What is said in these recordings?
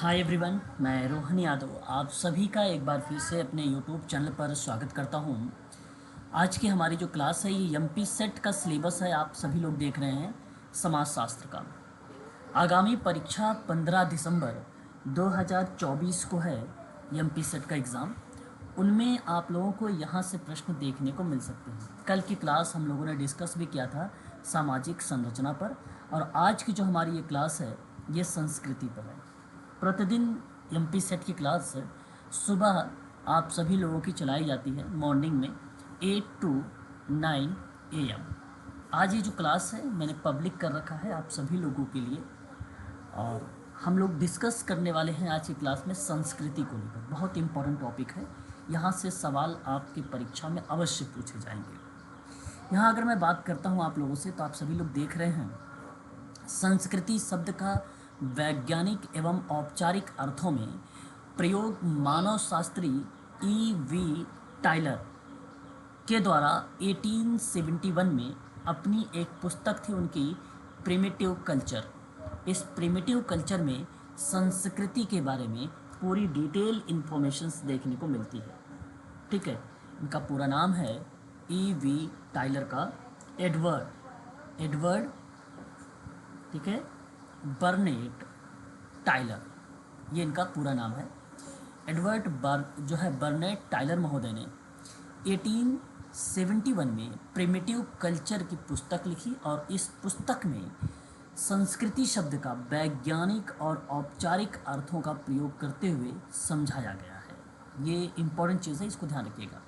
Hi everyone, मैं रोहन यादव आप सभी का एक बार फिर से अपने यूट्यूब चैनल पर स्वागत करता हूं। आज की हमारी जो क्लास है ये एमपी सेट का सिलेबस है। आप सभी लोग देख रहे हैं समाजशास्त्र का। आगामी परीक्षा 15 दिसंबर 2024 को है एमपी सेट का एग्ज़ाम। उनमें आप लोगों को यहाँ से प्रश्न देखने को मिल सकते हैं। कल की क्लास हम लोगों ने डिस्कस भी किया था सामाजिक संरचना पर, और आज की जो हमारी ये क्लास है ये संस्कृति पर है। प्रतिदिन एमपी सेट की क्लास सुबह आप सभी लोगों की चलाई जाती है मॉर्निंग में 8 to 9 AM। आज ये जो क्लास है मैंने पब्लिक कर रखा है आप सभी लोगों के लिए, और हम लोग डिस्कस करने वाले हैं आज की क्लास में संस्कृति को लेकर। बहुत इंपॉर्टेंट टॉपिक है, यहाँ से सवाल आपकी परीक्षा में अवश्य पूछे जाएंगे। यहाँ अगर मैं बात करता हूँ आप लोगों से, तो आप सभी लोग देख रहे हैं संस्कृति शब्द का वैज्ञानिक एवं औपचारिक अर्थों में प्रयोग मानव शास्त्री E.V. टाइलर के द्वारा 1871 में अपनी एक पुस्तक थी उनकी प्रिमिटिव कल्चर। इस प्रिमिटिव कल्चर में संस्कृति के बारे में पूरी डिटेल इन्फॉर्मेशंस देखने को मिलती है। ठीक है, इनका पूरा नाम है E.V. टाइलर का एडवर्ड ठीक है बर्नेट टाइलर, ये इनका पूरा नाम है। बर्नेट टाइलर महोदय ने 1871 में प्रिमिटिव कल्चर की पुस्तक लिखी, और इस पुस्तक में संस्कृति शब्द का वैज्ञानिक और औपचारिक अर्थों का प्रयोग करते हुए समझाया गया है। ये इम्पोर्टेंट चीज़ है, इसको ध्यान रखिएगा।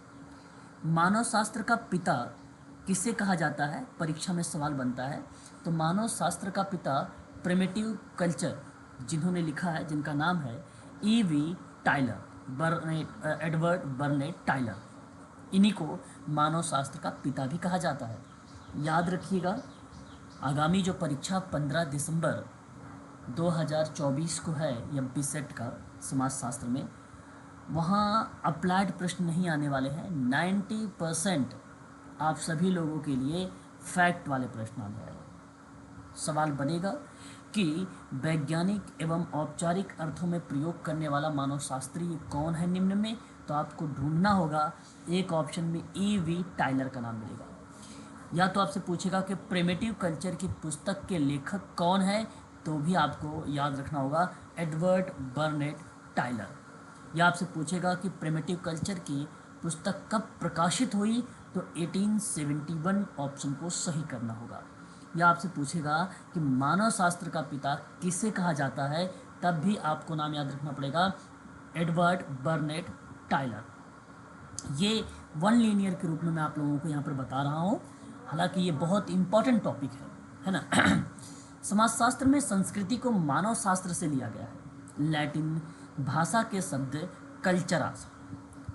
मानव शास्त्र का पिता किसे कहा जाता है, परीक्षा में सवाल बनता है। तो मानव शास्त्र का पिता प्रिमिटिव कल्चर जिन्होंने लिखा है, जिनका नाम है E.V. टाइलर, एडवर्ड बर्नेट टाइलर, इन्हीं को मानव शास्त्र का पिता भी कहा जाता है। याद रखिएगा, आगामी जो परीक्षा 15 दिसंबर 2024 को है एमपी सेट का समाजशास्त्र में, वहाँ अप्लाइड प्रश्न नहीं आने वाले हैं। 90% आप सभी लोगों के लिए फैक्ट वाले प्रश्न आने वाले हैं। सवाल बनेगा कि वैज्ञानिक एवं औपचारिक अर्थों में प्रयोग करने वाला मानव शास्त्री कौन है निम्न में, तो आपको ढूंढना होगा। एक ऑप्शन में E.V. टाइलर का नाम मिलेगा, या तो आपसे पूछेगा कि प्रिमिटिव कल्चर की पुस्तक के लेखक कौन है, तो भी आपको याद रखना होगा एडवर्ड बर्नेट टाइलर। या आपसे पूछेगा कि प्रिमिटिव कल्चर की पुस्तक कब प्रकाशित हुई, तो 1871 ऑप्शन को सही करना होगा। या आपसे पूछेगा कि मानव शास्त्र का पिता किसे कहा जाता है, तब भी आपको नाम याद रखना पड़ेगा एडवर्ड बर्नेट टाइलर। ये वन लीनियर के रूप में मैं आप लोगों को यहाँ पर बता रहा हूँ, हालांकि ये बहुत इंपॉर्टेंट टॉपिक है ना। समाजशास्त्र में संस्कृति को मानव शास्त्र से लिया गया है, लैटिन भाषा के शब्द कल्चरा।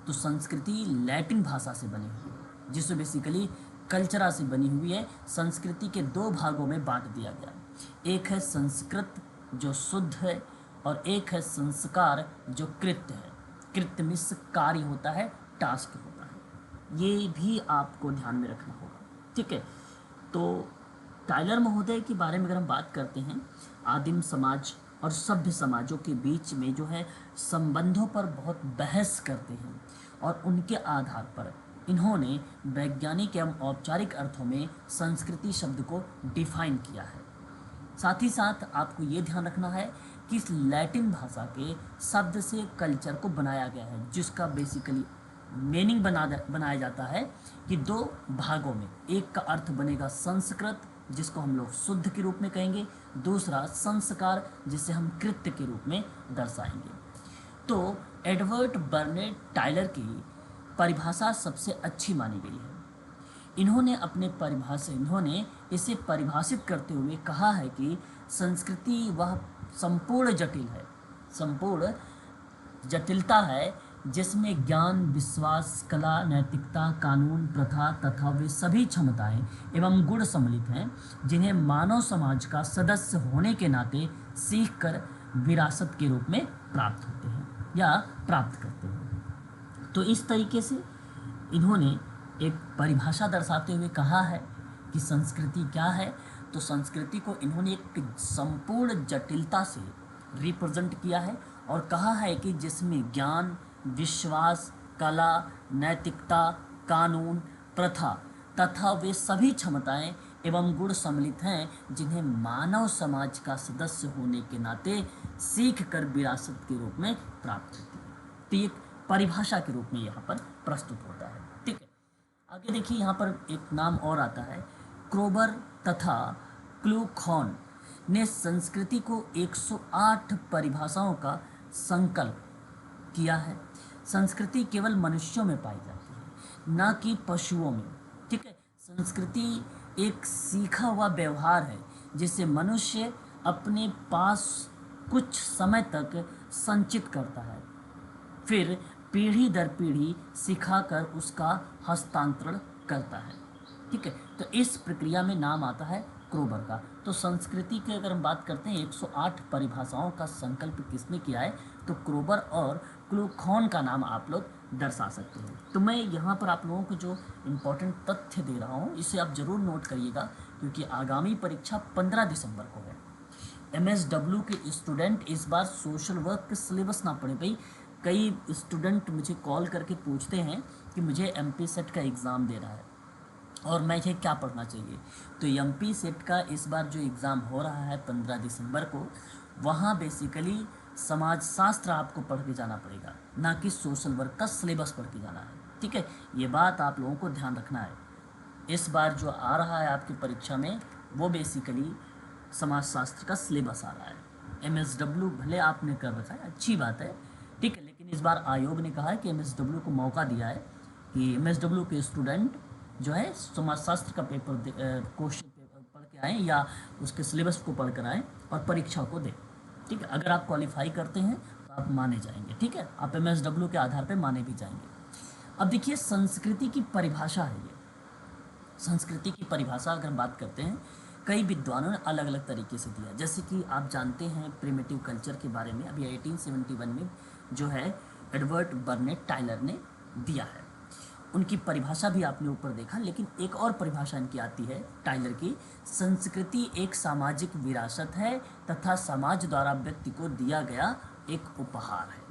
तो संस्कृति लैटिन भाषा से बनी हुई है, जिससे बेसिकली कल्चरा से बनी हुई है। संस्कृति के दो भागों में बांट दिया गया, एक है संस्कृत जो शुद्ध है, और एक है संस्कार जो कृत्य है। कृत्य मीन्स कार्य होता है, टास्क होता है। ये भी आपको ध्यान में रखना होगा। ठीक है, तो टाइलर महोदय के बारे में अगर हम बात करते हैं, आदिम समाज और सभ्य समाजों के बीच में जो है संबंधों पर बहुत बहस करते हैं, और उनके आधार पर इन्होंने वैज्ञानिक एवं औपचारिक अर्थों में संस्कृति शब्द को डिफाइन किया है। साथ ही साथ आपको ये ध्यान रखना है कि इस लैटिन भाषा के शब्द से कल्चर को बनाया गया है, जिसका बेसिकली मीनिंग बनाया जाता है कि दो भागों में, एक का अर्थ बनेगा संस्कृत, जिसको हम लोग शुद्ध के रूप में कहेंगे, दूसरा संस्कार, जिसे हम कृत्य के रूप में दर्शाएंगे। तो एडवर्ड बर्नेट टाइलर की परिभाषा सबसे अच्छी मानी गई है। इन्होंने इसे परिभाषित करते हुए कहा है कि संस्कृति वह संपूर्ण जटिलता है जिसमें ज्ञान, विश्वास, कला, नैतिकता, कानून, प्रथा तथा वे सभी क्षमताएं एवं गुण सम्मिलित हैं, जिन्हें मानव समाज का सदस्य होने के नाते सीख कर विरासत के रूप में प्राप्त होते हैं या प्राप्त करते हैं। तो इस तरीके से इन्होंने एक परिभाषा दर्शाते हुए कहा है कि संस्कृति क्या है। तो संस्कृति को इन्होंने एक संपूर्ण जटिलता से रिप्रेजेंट किया है और कहा है कि जिसमें ज्ञान, विश्वास, कला, नैतिकता, कानून, प्रथा तथा वे सभी क्षमताएं एवं गुण सम्मिलित हैं जिन्हें मानव समाज का सदस्य होने के नाते सीख कर विरासत के रूप में प्राप्त होती है। तो एक परिभाषा के रूप में यहाँ पर प्रस्तुत होता है। ठीक है, आगे देखिए यहाँ पर एक नाम और आता है। क्रोबर तथा क्लूखॉन ने संस्कृति को 108 परिभाषाओं का संकल्प किया है। संस्कृति केवल मनुष्यों में पाई जाती है, ना कि पशुओं में। ठीक है, संस्कृति एक सीखा हुआ व्यवहार है जिसे मनुष्य अपने पास कुछ समय तक संचित करता है, फिर पीढ़ी दर पीढ़ी सिखाकर उसका हस्तांतरण करता है। ठीक है, तो इस प्रक्रिया में नाम आता है क्रोबर का। तो संस्कृति की अगर हम बात करते हैं 108 परिभाषाओं का संकल्प किसने किया है, तो क्रोबर और क्लूखॉन का नाम आप लोग दर्शा सकते हैं। तो मैं यहाँ पर आप लोगों को जो इम्पोर्टेंट तथ्य दे रहा हूँ इसे आप ज़रूर नोट करिएगा, क्योंकि आगामी परीक्षा 15 दिसंबर को है। MSW के स्टूडेंट इस बार सोशल वर्क के सिलेबस ना पढ़े। भाई कई स्टूडेंट मुझे कॉल करके पूछते हैं कि मुझे MP सेट का एग्ज़ाम दे रहा है और मैं ये क्या पढ़ना चाहिए। तो MP सेट का इस बार जो एग्ज़ाम हो रहा है 15 दिसंबर को, वहाँ बेसिकली समाज शास्त्र आपको पढ़ के जाना पड़ेगा, ना कि सोशल वर्क का सिलेबस पढ़ के जाना है। ठीक है, ये बात आप लोगों को ध्यान रखना है। इस बार जो आ रहा है आपकी परीक्षा में वो बेसिकली समाज शास्त्र का सिलेबस आ रहा है। MSW भले आपने कर रखा है, अच्छी बात है, ठीक है, लेकिन इस बार आयोग ने कहा है कि MSW को मौका दिया है कि MSW के स्टूडेंट जो है समाजशास्त्र का पेपर क्वेश्चन पेपर पढ़ के आएँ या उसके सिलेबस को पढ़ कर आएँ और परीक्षा को दें। ठीक है, अगर आप क्वालिफाई करते हैं तो आप माने जाएंगे। ठीक है, आप MSW के आधार पर माने भी जाएंगे। अब देखिए संस्कृति की परिभाषा है ये। संस्कृति की परिभाषा अगर हम बात करते हैं, कई विद्वानों ने अलग अलग तरीके से दिया। जैसे कि आप जानते हैं प्रिमिटिव कल्चर के बारे में अभी 1871 में जो है एडवर्ड बर्नेट टाइलर ने दिया है, उनकी परिभाषा भी आपने ऊपर देखा। लेकिन एक और परिभाषा इनकी आती है टाइलर की, संस्कृति एक सामाजिक विरासत है तथा समाज द्वारा व्यक्ति को दिया गया एक उपहार है।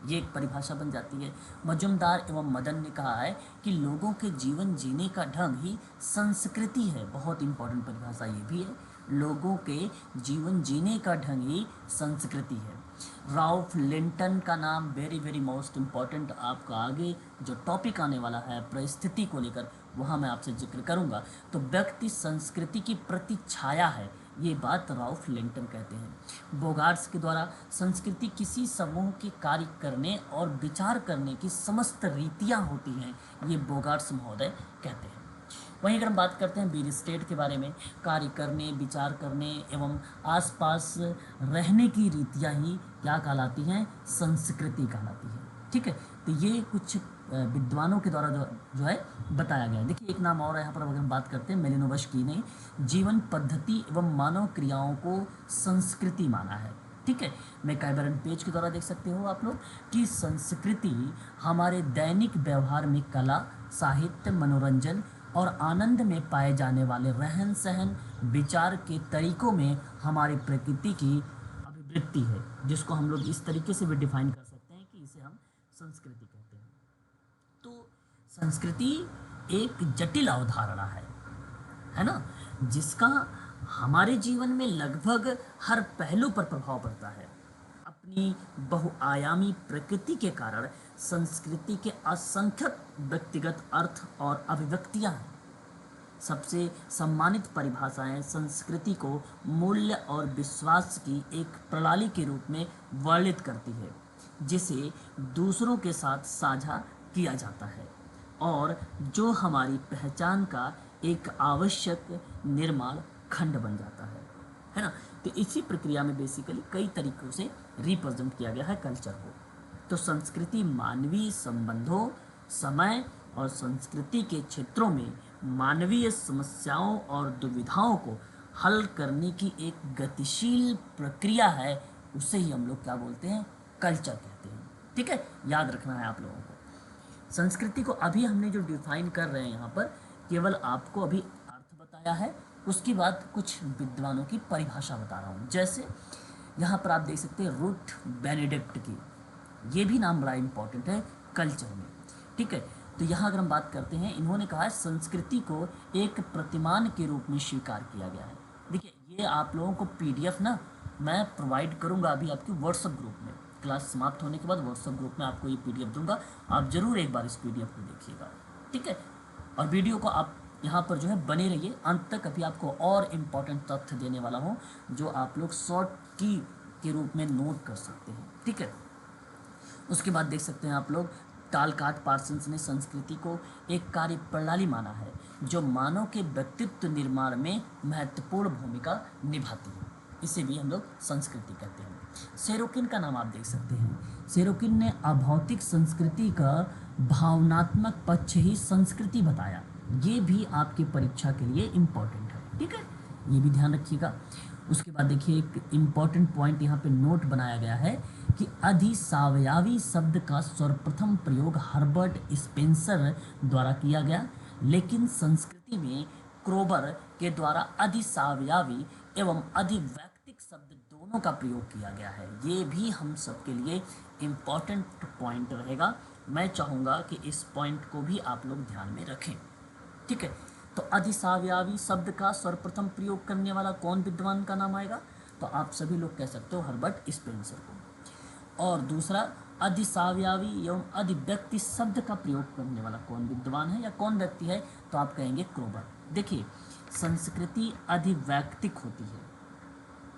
ये एक परिभाषा बन जाती है। मजुमदार एवं मदन ने कहा है कि लोगों के जीवन जीने का ढंग ही संस्कृति है। बहुत इंपॉर्टेंट परिभाषा ये भी है, लोगों के जीवन जीने का ढंग ही संस्कृति है। राल्फ लिंटन का नाम वेरी वेरी मोस्ट इम्पॉर्टेंट, आपका आगे जो टॉपिक आने वाला है परिस्थिति को लेकर वहाँ मैं आपसे जिक्र करूँगा। तो व्यक्ति संस्कृति की प्रतिछाया है, ये बात राल्फ लिंटन कहते हैं। बोगार्ट्स के द्वारा संस्कृति किसी समूह के कार्य करने और विचार करने की समस्त रीतियाँ होती हैं, ये बोगार्ट्स महोदय कहते हैं। वहीं अगर हम बात करते हैं बीर स्टेट के बारे में, कार्य करने, विचार करने एवं आसपास रहने की रीतियाँ ही क्या कहलाती हैं, संस्कृति कहलाती है। ठीक है, तो ये कुछ विद्वानों के द्वारा जो है बताया गया है। देखिए एक नाम और यहाँ पर अगर हम बात करते हैं, मेलिनोवस्की ने जीवन पद्धति एवं मानव क्रियाओं को संस्कृति माना है। ठीक है, मैकइवरन पेज के द्वारा देख सकते हो आप लोग कि संस्कृति हमारे दैनिक व्यवहार में कला, साहित्य, मनोरंजन और आनंद में पाए जाने वाले रहन सहन, विचार के तरीकों में हमारी प्रकृति की अभिवृत्ति है, जिसको हम लोग इस तरीके से भी डिफाइन कर सकते हैं कि इसे हम संस्कृति कहते हैं। तो संस्कृति एक जटिल अवधारणा है ना, जिसका हमारे जीवन में लगभग हर पहलू पर प्रभाव पड़ता है। अपनी बहुआयामी प्रकृति के कारण संस्कृति के असंख्य व्यक्तिगत अर्थ और अभिव्यक्तियां हैं। सबसे सम्मानित परिभाषाएं संस्कृति को मूल्य और विश्वास की एक प्रणाली के रूप में वर्णित करती है, जिसे दूसरों के साथ साझा किया जाता है और जो हमारी पहचान का एक आवश्यक निर्माण खंड बन जाता है ना। तो इसी प्रक्रिया में बेसिकली कई तरीकों से रिप्रेजेंट किया गया है कल्चर को। तो संस्कृति मानवीय संबंधों, समय और संस्कृति के क्षेत्रों में मानवीय समस्याओं और दुविधाओं को हल करने की एक गतिशील प्रक्रिया है, उसे ही हम लोग क्या बोलते हैं, कल्चर कहते हैं। ठीक है, याद रखना है आप लोगों को। संस्कृति को अभी हमने जो डिफाइन कर रहे हैं यहाँ पर केवल आपको अभी अर्थ बताया है, उसके बाद कुछ विद्वानों की परिभाषा बता रहा हूँ। जैसे यहाँ पर आप देख सकते हैं रूथ बेनेडिक्ट की, ये भी नाम बड़ा इम्पोर्टेंट है कल्चर में। ठीक है, तो यहाँ अगर हम बात करते हैं, इन्होंने कहा है संस्कृति को एक प्रतिमान के रूप में स्वीकार किया गया है। देखिए, ये आप लोगों को पीडीएफ ना मैं प्रोवाइड करूँगा अभी आपके व्हाट्सएप ग्रुप में, क्लास समाप्त होने के बाद व्हाट्सएप ग्रुप में आपको ये पीडीएफ दूंगा, आप ज़रूर एक बार इस पीडीएफ को देखिएगा। ठीक है, और वीडियो को आप यहाँ पर जो है बने रहिए अंत तक, अभी आपको और इम्पोर्टेंट तथ्य देने वाला हूँ जो आप लोग शॉर्ट की के रूप में नोट कर सकते हैं। ठीक है, उसके बाद देख सकते हैं आप लोग, टालकाट पार्सन्स ने संस्कृति को एक कार्य प्रणाली माना है जो मानव के व्यक्तित्व निर्माण में महत्वपूर्ण भूमिका निभाती है। इसे भी हम लोग संस्कृति कहते हैं। सेरोकिन का नाम आप देख सकते हैं। सेरोकिन ने अभौतिक संस्कृति का भावनात्मक पक्ष ही संस्कृति बताया। ये भी आपके परीक्षा के लिए इम्पोर्टेंट है। ठीक है, ये भी ध्यान रखिएगा। उसके बाद देखिए, एक इम्पॉर्टेंट पॉइंट यहाँ पे नोट बनाया गया है कि अधिसावयवी शब्द का सर्वप्रथम प्रयोग हर्बर्ट स्पेंसर द्वारा किया गया, लेकिन संस्कृति में क्रोबर के द्वारा अधिसावयवी एवं अधिवैयक्तिक शब्द दोनों का प्रयोग किया गया है। ये भी हम सबके लिए इम्पॉर्टेंट पॉइंट रहेगा। मैं चाहूँगा कि इस पॉइंट को भी आप लोग ध्यान में रखें। ठीक है, तो अधिसावयवी शब्द का सर्वप्रथम प्रयोग करने वाला कौन विद्वान का नाम आएगा? तो आप सभी लोग कह सकते हो हर्बर्ट स्पेंसर को। और दूसरा, अधिसावयवी एवं अधिव्यक्ति शब्द का प्रयोग करने वाला कौन विद्वान है या कौन व्यक्ति है? तो आप कहेंगे क्रोबर। देखिए, संस्कृति अधिवैयक्तिक होती है।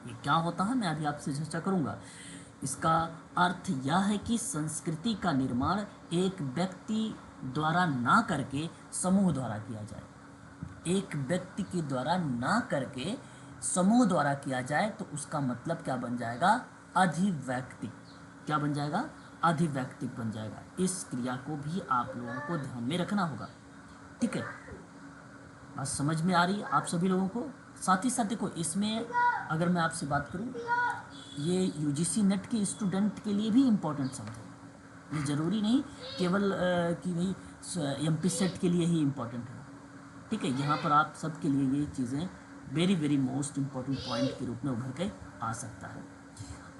ये क्या होता है मैं अभी आपसे चर्चा करूँगा। इसका अर्थ यह है कि संस्कृति का निर्माण एक व्यक्ति द्वारा ना करके समूह द्वारा किया जाए। एक व्यक्ति के द्वारा ना करके समूह द्वारा किया जाए तो उसका मतलब क्या बन जाएगा? अधिवैयक्तिक। क्या बन जाएगा? अधिवैयक्तिक बन जाएगा। इस क्रिया को भी आप लोगों को ध्यान में रखना होगा। ठीक है, बात समझ में आ रही है आप सभी लोगों को? साथ ही साथ देखो, इसमें अगर मैं आपसे बात करूं, ये यूजीसी नेट के स्टूडेंट के लिए भी इम्पोर्टेंट शब्द है। ये ज़रूरी नहीं केवल कि भाई एमपी सेट के लिए ही इम्पोर्टेंट है। ठीक है, यहाँ पर आप सब के लिए ये चीज़ें very very most important point के रूप में उभर के आ सकता है।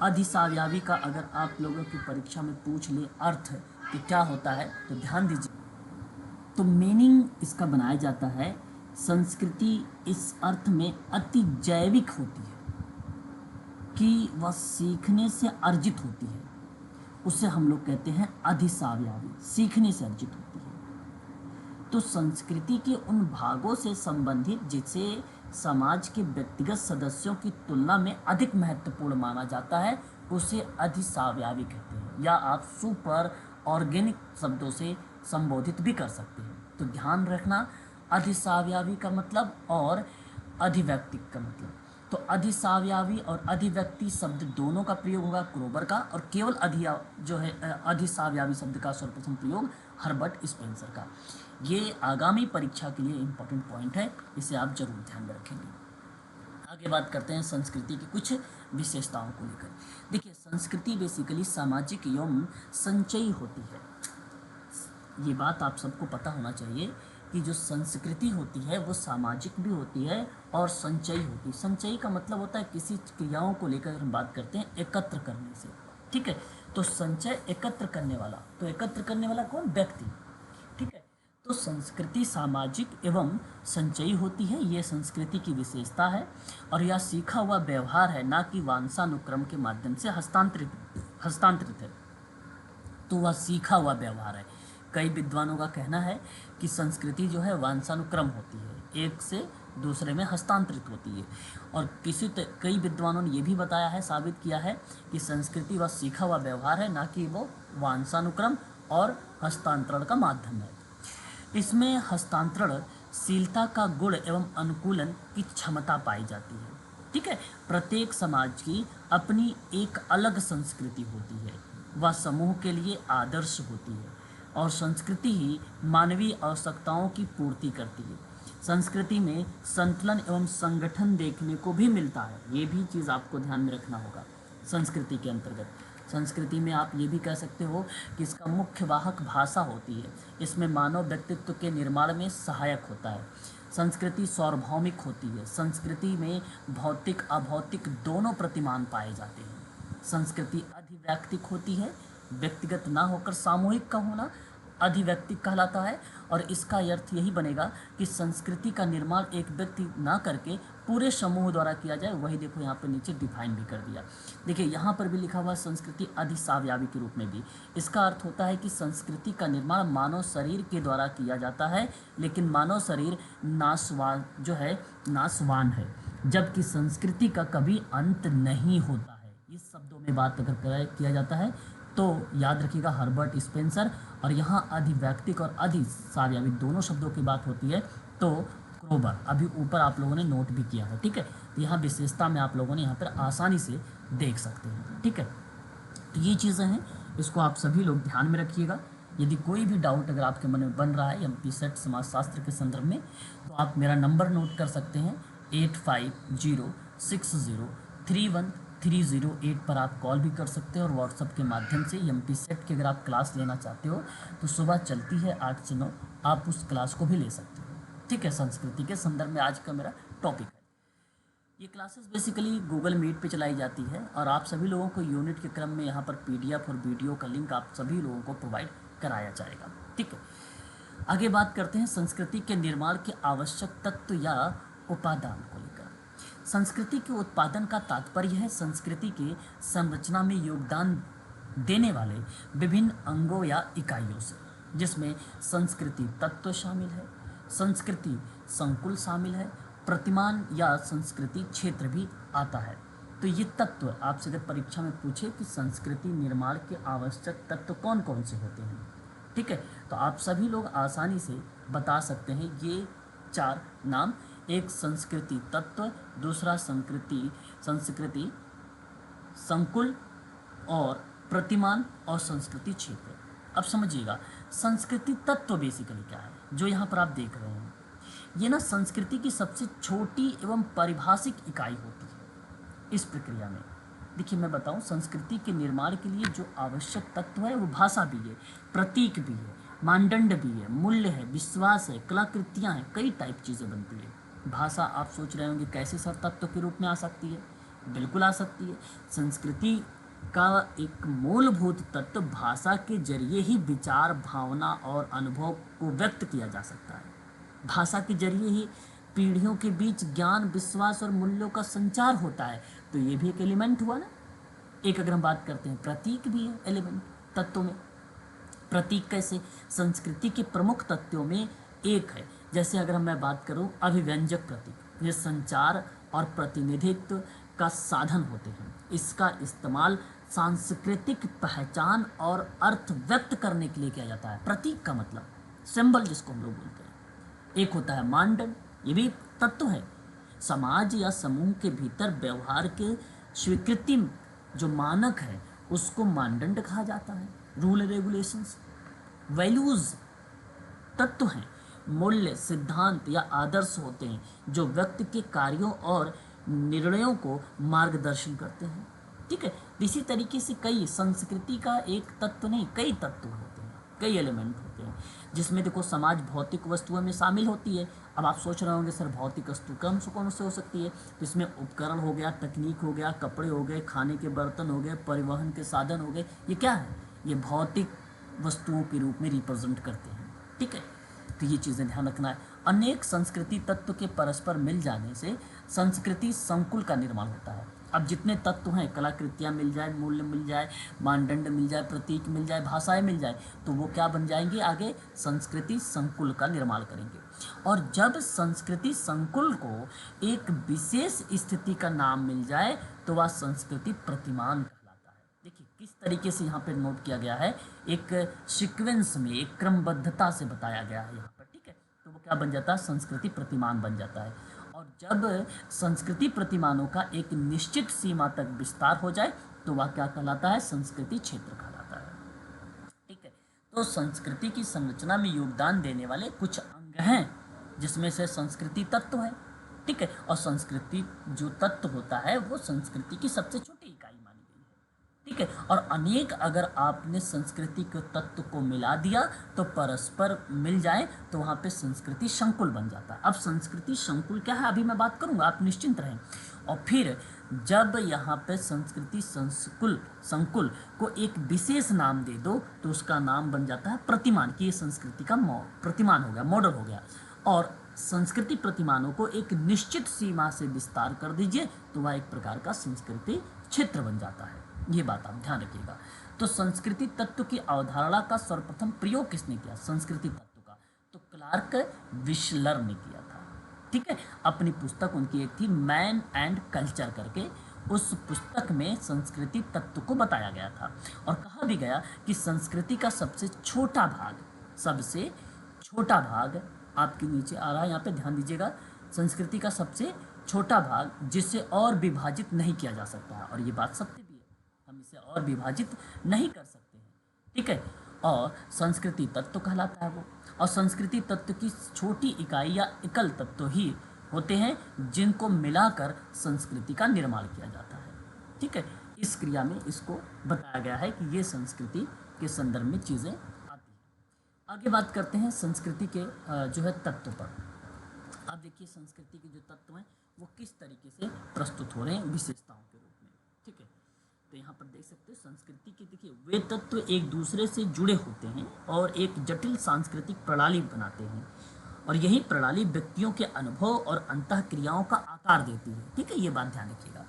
अधिसावयवी का अगर आप लोगों की परीक्षा में पूछ ले अर्थ कि क्या होता है तो ध्यान दीजिए। तो मीनिंग इसका बनाया जाता है, संस्कृति इस अर्थ में अति जैविक होती है कि वह सीखने से अर्जित होती है। उसे हम लोग कहते हैं अधिसावयवी, सीखने से अर्जित होती है। तो संस्कृति के उन भागों से संबंधित जिसे समाज के व्यक्तिगत सदस्यों की तुलना में अधिक महत्वपूर्ण माना जाता है, उसे अधिसावयवी कहते हैं, या आप सुपर ऑर्गेनिक शब्दों से संबोधित भी कर सकते हैं। तो ध्यान रखना, अधिसावयवी का मतलब और अधिवैयक्तिक का मतलब। तो अधिसावयवी और अधिव्यक्ति शब्द दोनों का प्रयोग होगा क्रोबर का, और केवल अधिसावयवी शब्द का सर्वप्रथम प्रयोग हर्बर्ट स्पेंसर का। ये आगामी परीक्षा के लिए इम्पोर्टेंट पॉइंट है, इसे आप जरूर ध्यान में रखेंगे। आगे बात करते हैं संस्कृति की कुछ विशेषताओं को लेकर। देखिए, संस्कृति बेसिकली सामाजिक एवं संचयी होती है। ये बात आप सबको पता होना चाहिए कि जो संस्कृति होती है वो सामाजिक भी होती है और संचयी होती है। संचयी का मतलब होता है किसी क्रियाओं को लेकर हम बात करते हैं एकत्र करने से। ठीक है, तो संचय एकत्र करने वाला, तो एकत्र करने वाला कौन? व्यक्ति। ठीक है, तो संस्कृति सामाजिक एवं संचयी होती है, ये संस्कृति की विशेषता है। और यह सीखा हुआ व्यवहार है, ना कि वंशानुक्रम के माध्यम से हस्तांतरित है। तो वह सीखा हुआ व्यवहार है। कई विद्वानों का कहना है कि संस्कृति जो है वंशानुक्रम होती है, एक से दूसरे में हस्तांतरित होती है। और कई विद्वानों ने यह भी बताया है, साबित किया है कि संस्कृति वह सीखा हुआ व्यवहार है, ना कि वो वंशानुक्रम और हस्तांतरण का माध्यम है। इसमें हस्तांतरणशीलता का गुण एवं अनुकूलन की क्षमता पाई जाती है। ठीक है, प्रत्येक समाज की अपनी एक अलग संस्कृति होती है, वह समूह के लिए आदर्श होती है, और संस्कृति ही मानवीय आवश्यकताओं की पूर्ति करती है। संस्कृति में संतुलन एवं संगठन देखने को भी मिलता है। ये भी चीज़ आपको ध्यान में रखना होगा। संस्कृति के अंतर्गत, संस्कृति में आप ये भी कह सकते हो कि इसका मुख्य वाहक भाषा होती है। इसमें मानव व्यक्तित्व के निर्माण में सहायक होता है। संस्कृति सार्वभौमिक होती है। संस्कृति में भौतिक अभौतिक दोनों प्रतिमान पाए जाते हैं। संस्कृति अधिवैयक्तिक होती है, व्यक्तिगत ना होकर सामूहिक का होना अधिवैयक्तिक कहलाता है। और इसका अर्थ यही बनेगा कि संस्कृति का निर्माण एक व्यक्ति ना करके पूरे समूह द्वारा किया जाए। वही देखो यहाँ पर नीचे डिफाइन भी कर दिया। देखिए यहाँ पर भी लिखा हुआ संस्कृति अधिसावयवी के रूप में भी। इसका अर्थ होता है कि संस्कृति का निर्माण मानव शरीर के द्वारा किया जाता है, लेकिन मानव शरीर नाशवान है, जबकि संस्कृति का कभी अंत नहीं होता है। इस शब्दों में बात अगर किया जाता है तो याद रखिएगा हर्बर्ट स्पेंसर। और यहाँ अधिवैयक्तिक और अधिसावयवी दोनों शब्दों की बात होती है तो क्रोबर, अभी ऊपर आप लोगों ने नोट भी किया है, ठीक है। तो यहाँ विशेषता में आप लोगों ने यहाँ पर आसानी से देख सकते हैं, ठीक है। तो ये चीज़ें हैं, इसको आप सभी लोग ध्यान में रखिएगा। यदि कोई भी डाउट अगर आपके मन में बन रहा है एमपी सेट समाजशास्त्र के संदर्भ में, तो आप मेरा नंबर नोट कर सकते हैं 8506031308 पर आप कॉल भी कर सकते हो, और व्हाट्सएप के माध्यम से एमपी सेट की अगर आप क्लास लेना चाहते हो तो सुबह चलती है 8 से 9, आप उस क्लास को भी ले सकते हो, ठीक है। संस्कृति के संदर्भ में आज का मेरा टॉपिक है। ये क्लासेस बेसिकली गूगल मीट पे चलाई जाती है, और आप सभी लोगों को यूनिट के क्रम में यहाँ पर पीडीएफ और वीडियो का लिंक आप सभी लोगों को प्रोवाइड कराया जाएगा, ठीक है। आगे बात करते हैं संस्कृति के निर्माण के आवश्यक तत्व या उपादान को लेकर। संस्कृति के उत्पादन का तात्पर्य है संस्कृति के संरचना में योगदान देने वाले विभिन्न अंगों या इकाइयों से, जिसमें संस्कृति तत्व शामिल है, संस्कृति संकुल शामिल है, प्रतिमान या संस्कृति क्षेत्र भी आता है। तो ये तत्व आपसे अगर परीक्षा में पूछे कि संस्कृति निर्माण के आवश्यक तत्व कौन कौन से होते हैं, ठीक है, तो आप सभी लोग आसानी से बता सकते हैं ये 4 नाम। एक संस्कृति तत्व, दूसरा संस्कृति संकुल, और प्रतिमान, और संस्कृति क्षेत्र। अब समझिएगा संस्कृति तत्व बेसिकली क्या है जो यहाँ पर आप देख रहे हैं। ये ना संस्कृति की सबसे छोटी एवं परिभाषिक इकाई होती है। इस प्रक्रिया में देखिए मैं बताऊं, संस्कृति के निर्माण के लिए जो आवश्यक तत्व है वो भाषा भी है, प्रतीक भी है, मानदंड भी है, मूल्य है, विश्वास है, कलाकृतियाँ हैं, कई टाइप चीज़ें बनती है। भाषा आप सोच रहे होंगे कैसे सर तत्व के रूप में आ सकती है, बिल्कुल आ सकती है। संस्कृति का एक मूलभूत तत्व भाषा के जरिए ही विचार, भावना और अनुभव को व्यक्त किया जा सकता है। भाषा के जरिए ही पीढ़ियों के बीच ज्ञान, विश्वास और मूल्यों का संचार होता है। तो ये भी एक एलिमेंट हुआ ना। एक अगर हम बात करते हैं प्रतीक भी है एलिमेंट तत्वों में। प्रतीक कैसे? संस्कृति के प्रमुख तत्वों में एक है। जैसे अगर मैं बात करूं अभिव्यंजक प्रतीक, ये संचार और प्रतिनिधित्व का साधन होते हैं। इसका इस्तेमाल सांस्कृतिक पहचान और अर्थ व्यक्त करने के लिए किया जाता है। प्रतीक का मतलब सिंबल जिसको हम लोग बोलते हैं। एक होता है मानदंड, ये भी तत्व है। समाज या समूह के भीतर व्यवहार के स्वीकृति जो मानक है उसको मानदंड कहा जाता है। Rule regulations. वैल्यूज तत्व हैं, मूल्य, सिद्धांत या आदर्श होते हैं जो व्यक्ति के कार्यों और निर्णयों को मार्गदर्शन करते हैं, ठीक है। इसी तरीके से कई संस्कृति का एक तत्व नहीं, कई तत्व होते हैं, कई एलिमेंट होते हैं, जिसमें देखो समाज भौतिक वस्तुओं में शामिल होती है। अब आप सोच रहे होंगे सर भौतिक वस्तु कौन से हो सकती है, तो इसमें उपकरण हो गया, तकनीक हो गया, कपड़े हो गए, खाने के बर्तन हो गए, परिवहन के साधन हो गए। ये क्या है? ये भौतिक वस्तुओं के रूप में रिप्रेजेंट करते हैं, ठीक है। तो ये चीज़ें ध्यान रखना है। अनेक संस्कृति तत्व के परस्पर मिल जाने से संस्कृति संकुल का निर्माण होता है। अब जितने तत्व हैं, कलाकृतियाँ मिल जाए, मूल्य मिल जाए, मानदंड मिल जाए, प्रतीक मिल जाए, भाषाएं मिल जाए, तो वो क्या बन जाएंगे? आगे संस्कृति संकुल का निर्माण करेंगे। और जब संस्कृति संकुल को एक विशेष स्थिति का नाम मिल जाए तो वह संस्कृति प्रतिमान कहलाता है। देखिए किस तरीके से यहाँ पर नोट किया गया है, एक सीक्वेंस में, एक क्रमबद्धता से बताया गया है यहाँ पर, ठीक है। तो वो क्या बन जाता है? संस्कृति प्रतिमान बन जाता है। और जब संस्कृति प्रतिमानों का एक निश्चित सीमा तक विस्तार हो जाए तो वह क्या कहलाता है? संस्कृति क्षेत्र कहलाता है, ठीक है। तो संस्कृति की संरचना में योगदान देने वाले कुछ अंग हैं, जिसमें से संस्कृति तत्व है, ठीक है। और संस्कृति जो तत्व होता है वो संस्कृति की सबसे छोटी इकाई मानी गई है, ठीक है। और अनेक अगर आपने संस्कृति के तत्व को मिला दिया तो परस्पर मिल जाए तो वहाँ पे संस्कृति संकुल बन जाता है। अब संस्कृति संकुल क्या है अभी मैं बात करूँगा, आप निश्चिंत रहें। और फिर जब यहाँ पे संस्कृति संकुल संकुल को एक विशेष नाम दे दो तो उसका नाम बन जाता है प्रतिमान, कि ये संस्कृति का प्रतिमान हो गया, मॉडल हो गया। और संस्कृति प्रतिमानों को एक निश्चित सीमा से विस्तार कर दीजिए तो वह एक प्रकार का संस्कृति क्षेत्र बन जाता है। ये बात आप ध्यान रखिएगा। तो संस्कृति तत्व की अवधारणा का सर्वप्रथम प्रयोग किसने किया संस्कृति तत्व का? तो क्लार्क विस्लर ने किया था। ठीक है, अपनी पुस्तक उनकी एक थी मैन एंड कल्चर करके, उस पुस्तक में संस्कृति तत्व को बताया गया था और कहा भी गया कि संस्कृति का सबसे छोटा भाग आपके नीचे आ रहा है, यहाँ पे ध्यान दीजिएगा, संस्कृति का सबसे छोटा भाग जिसे और विभाजित नहीं किया जा सकता है। और ये बात सत्य भी है, हम इसे और विभाजित नहीं कर सकते हैं। ठीक है, और संस्कृति तत्व कहलाता है वो। और संस्कृति तत्व की छोटी इकाई या एकल तत्व ही होते हैं जिनको मिलाकर संस्कृति का निर्माण किया जाता है। ठीक है, इस क्रिया में इसको बताया गया है कि ये संस्कृति के संदर्भ में चीज़ें आती हैं। आगे बात करते हैं संस्कृति के जो है तत्व पर। आप देखिए संस्कृति के जो तत्व हैं वो किस तरीके से प्रस्तुत हो रहे हैं विशेषताओं के रूप में। ठीक है, तो यहाँ पर देख सकते हैं संस्कृति के, देखिए वे तत्व एक दूसरे से जुड़े होते हैं और एक जटिल सांस्कृतिक प्रणाली बनाते हैं और यही प्रणाली व्यक्तियों के अनुभव और अंतःक्रियाओं का आकार देती है। ठीक है, ये बात ध्यान रखिएगा।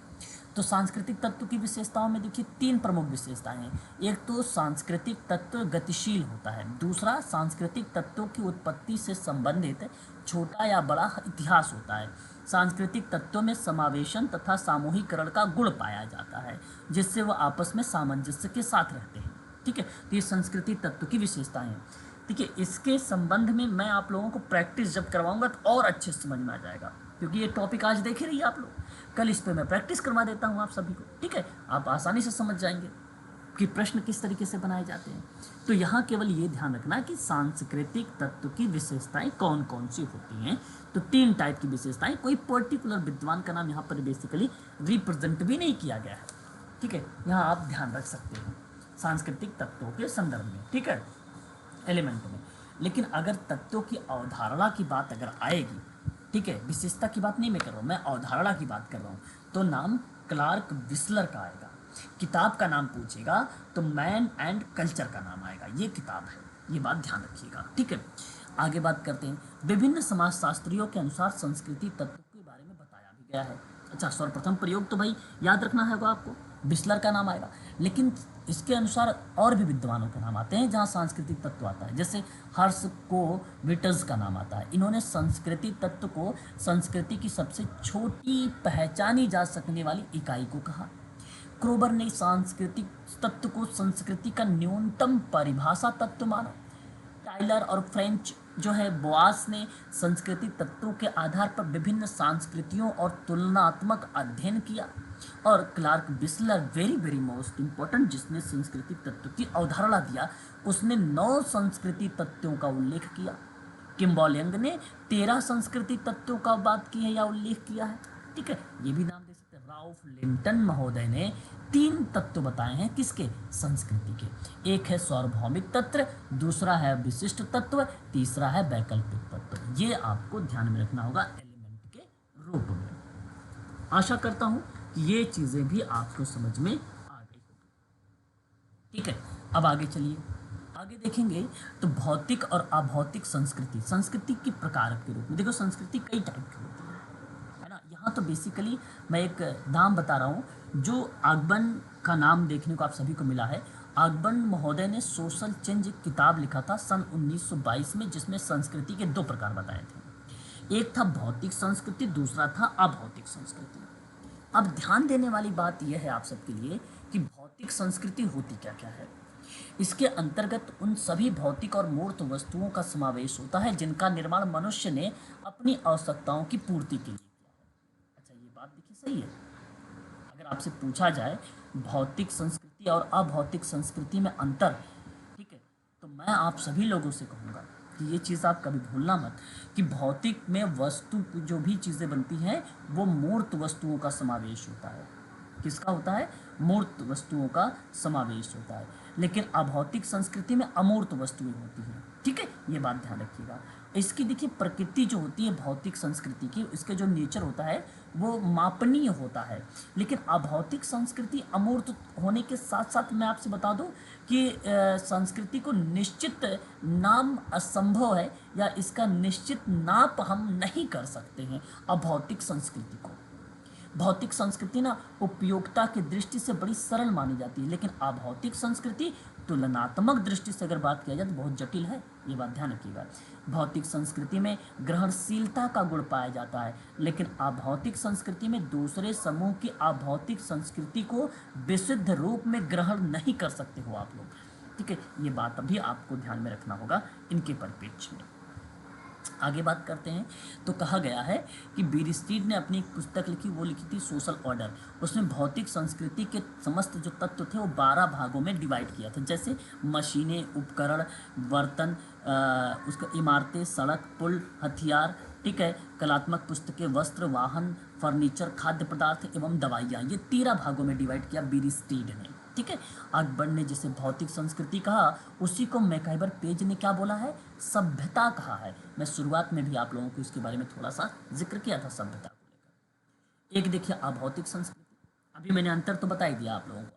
तो सांस्कृतिक तत्व की विशेषताओं में देखिए 3 प्रमुख विशेषताएं हैं। एक तो सांस्कृतिक तत्व गतिशील होता है, दूसरा सांस्कृतिक तत्वों की उत्पत्ति से संबंधित छोटा या बड़ा इतिहास होता है, सांस्कृतिक तत्वों में समावेशन तथा सामूहिकरण का गुण पाया जाता है जिससे वह आपस में सामंजस्य के साथ रहते हैं। ठीक है, तो ये संस्कृति तत्व की विशेषताएं हैं। ठीक है, इसके संबंध में मैं आप लोगों को प्रैक्टिस जब करवाऊंगा तो और अच्छे से समझ में आ जाएगा, क्योंकि ये टॉपिक आज देख ही रही है आप लोग, कल इस पे मैं प्रैक्टिस करवा देता हूँ आप सभी को। ठीक है, आप आसानी से समझ जाएंगे कि प्रश्न किस तरीके से बनाए जाते हैं। तो यहाँ केवल ये ध्यान रखना कि सांस्कृतिक तत्व की विशेषताएं कौन कौन सी होती हैं। तो 3 टाइप की विशेषताएं, कोई पर्टिकुलर विद्वान का नाम यहाँ पर बेसिकली रिप्रेजेंट भी नहीं किया गया है। ठीक है, यहाँ आप ध्यान रख सकते हैं सांस्कृतिक तत्वों के संदर्भ में। ठीक है, एलिमेंट में। लेकिन अगर तत्वों की अवधारणा की बात अगर आएगी, ठीक है, विशेषता की बात नहीं मैं कर रहा हूँ, मैं अवधारणा की बात कर रहा हूँ, तो नाम क्लार्क विस्लर का आएगा। किताब का नाम पूछेगा तो मैन एंड कल्चर का नाम आएगा, ये किताब है, ये बात ध्यान रखिएगा। ठीक है, आगे बात करते हैं। विभिन्न समाजशास्त्रियों के अनुसार संस्कृति तत्व के बारे में बताया भी गया है। अच्छा, सर्वप्रथम प्रयोग तो भाई याद रखना होगा आपको, विस्लर का नाम आएगा, लेकिन इसके अनुसार और भी विद्वानों के नाम आते हैं जहाँ सांस्कृतिक तत्व आता है, जैसे हर्ष को विटर्स का नाम आता है। इन्होंने संस्कृति तत्व को संस्कृति की सबसे छोटी पहचानी जा सकने वाली इकाई को कहा। क्रोबर ने सांस्कृतिक तत्व को संस्कृति का न्यूनतम परिभाषा तत्व माना। टाइलर और फ्रेंच जो है बोआस ने संस्कृति तत्वों के आधार पर विभिन्न संस्कृतियों और तुलनात्मक अध्ययन किया। और Clark Wissler very very most important, जिसने संस्कृति तत्व की अवधारणा दिया, उसने 9 संस्कृति तत्वों का उल्लेख किया। किम्बॉल यंग ने 13 संस्कृति तत्वों का बात की है या उल्लेख किया है। ठीक है, ये भी नाम दे सकते हैं। राउफ लिंटन महोदय ने 3 तत्व बताए हैं किसके, संस्कृति के। एक है सार्वभौमिक तत्व, दूसरा है विशिष्ट तत्व, तीसरा है वैकल्पिक तत्व। ये आपको ध्यान में रखना होगा एलिमेंट के रूप में। आशा करता हूं कि ये चीजें भी आपको समझ में आ गई होगी। ठीक है, अब आगे चलिए, आगे देखेंगे तो भौतिक और अभौतिक संस्कृति, संस्कृति के प्रकार के रूप में। देखो संस्कृति कई टाइप की होती है ना। यहाँ तो बेसिकली मैं एक नाम बता रहा हूँ, जो आगबन का नाम देखने को आप सभी को मिला है। आगबन महोदय ने सोशल चेंज एक किताब लिखा था सन 1922 में, जिसमें संस्कृति के 2 प्रकार बताए थे। एक था भौतिक संस्कृति, दूसरा था अभौतिक संस्कृति। अब ध्यान देने वाली बात यह है आप सबके लिए कि भौतिक संस्कृति होती क्या क्या है। इसके अंतर्गत उन सभी भौतिक और मूर्त वस्तुओं का समावेश होता है जिनका निर्माण मनुष्य ने अपनी आवश्यकताओं की पूर्ति के लिए किया है। अच्छा, ये बात देखिए सही है। अगर आपसे पूछा जाए भौतिक संस्कृति और अभौतिक संस्कृति में अंतर, ठीक है, तो मैं आप सभी लोगों से कहूँगा कि ये चीज़ आप कभी भूलना मत कि भौतिक में वस्तु जो भी चीज़ें बनती हैं वो मूर्त वस्तुओं का समावेश होता है। किसका होता है, मूर्त वस्तुओं का समावेश होता है, लेकिन अभौतिक संस्कृति में अमूर्त वस्तुएं होती हैं। ठीक है, ये बात ध्यान रखिएगा। इसकी देखिए प्रकृति जो होती है भौतिक संस्कृति की, इसके जो नेचर होता है वो मापनीय होता है, लेकिन अभौतिक संस्कृति अमूर्त होने के साथ साथ मैं आपसे बता दूं कि संस्कृति को निश्चित नाम असंभव है, या इसका निश्चित नाप हम नहीं कर सकते हैं अभौतिक संस्कृति को। भौतिक संस्कृति ना उपयोगिता की दृष्टि से बड़ी सरल मानी जाती है, लेकिन अभौतिक संस्कृति तुलनात्मक दृष्टि से अगर बात किया जाए तो बहुत जटिल है, ये बात ध्यान रखिएगा। भौतिक संस्कृति में ग्रहणशीलता का गुण पाया जाता है, लेकिन अभौतिक संस्कृति में दूसरे समूह की अभौतिक संस्कृति को विशुद्ध रूप में ग्रहण नहीं कर सकते हो आप लोग। ठीक है, ये बात अभी आपको ध्यान में रखना होगा इनके परिप्रेक्ष्य में। आगे बात करते हैं तो कहा गया है कि बीरिस्टीड ने अपनी एक पुस्तक लिखी, वो लिखी थी सोशल ऑर्डर। उसमें भौतिक संस्कृति के समस्त जो तत्व थे वो 12 भागों में डिवाइड किया था, जैसे मशीनें, उपकरण, बर्तन, उसके इमारतें, सड़क, पुल, हथियार, ठीक है, कलात्मक पुस्तकें, वस्त्र, वाहन, फर्नीचर, खाद्य पदार्थ एवं दवाइयाँ। ये 13 भागों में डिवाइड किया बीरिस्टीड ने। ठीक है, अकबर ने जिसे भौतिक संस्कृति कहा उसी को मैकाइवर पेज ने क्या बोला है, सभ्यता कहा है। मैं शुरुआत में भी आप लोगों को इसके बारे में थोड़ा सा जिक्र किया था सभ्यता को लेकर। एक देखिए अभौतिक संस्कृति, अभी मैंने अंतर तो बता ही दिया आप लोगों को।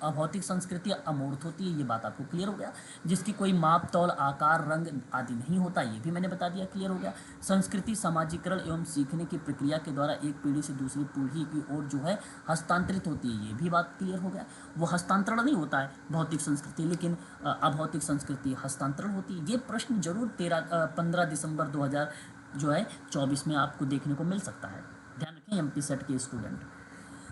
अभौतिक संस्कृति अमूर्त होती है, ये बात आपको क्लियर हो गया, जिसकी कोई माप तौल, आकार, रंग आदि नहीं होता, ये भी मैंने बता दिया, क्लियर हो गया। संस्कृति सामाजिकरण एवं सीखने की प्रक्रिया के द्वारा एक पीढ़ी से दूसरी पीढ़ी की ओर जो है हस्तांतरित होती है, ये भी बात क्लियर हो गया। वो हस्तांतरण नहीं होता है भौतिक संस्कृति, लेकिन अभौतिक संस्कृति हस्तांतरण होती है। ये प्रश्न जरूर 15 दिसंबर 2024 में आपको देखने को मिल सकता है, ध्यान रखें एमपी सेट के स्टूडेंट।